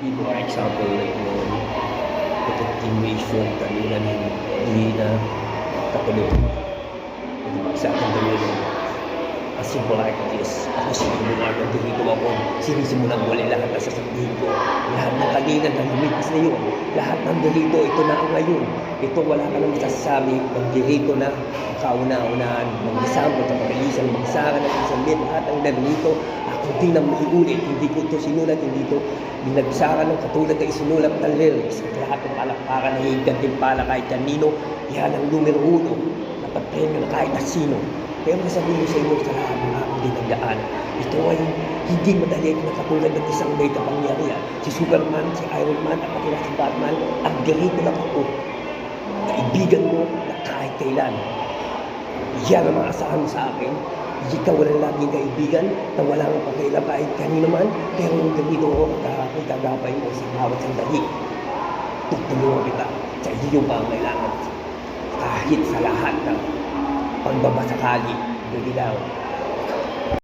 For example, like the continuation kanina ni Dina Katulog. Sa akin kanina, as simple like this, ako sinimulan ng dito ako, sinisimulan ko lahat na sasabihin ko. Lahat ng kanina na lumipas na yun. Lahat ng dito, ito na ang ngayon. Ito wala ka nang masasabi, magdirito na, kauna-unaan, mag-isama, kapag-alisan, magsaran ng isang bit, lahat ng dito, ako din ang maiulit. Hindi ko ito sinulat, hindi ito binagsaran ng katulad na isinulat ng lyrics. At lahat ng palakpakan na higantimpala kahit kanino, yan ang numero 1. Napagpremyo na kahit na sino. Pero masabihin sa inyo sa lahat ng aking dinagdaan, ito ay hindi madali na katulad ng isang may kapangyarihan. Si Superman, si Iron Man, at pati si Batman, ang ganito lang ako. Kaibigan mo na kahit kailan. Yan ang maasahan mo sa akin. Ikaw walang laging kaibigan na wala kang pakailan kahit kanino man, pero yung ganito ko, kagapay mo sa bawat sandali. Tutulungan kita sa iyong pangailangan kahit sa lahat ng pagbabasakali, biglaw.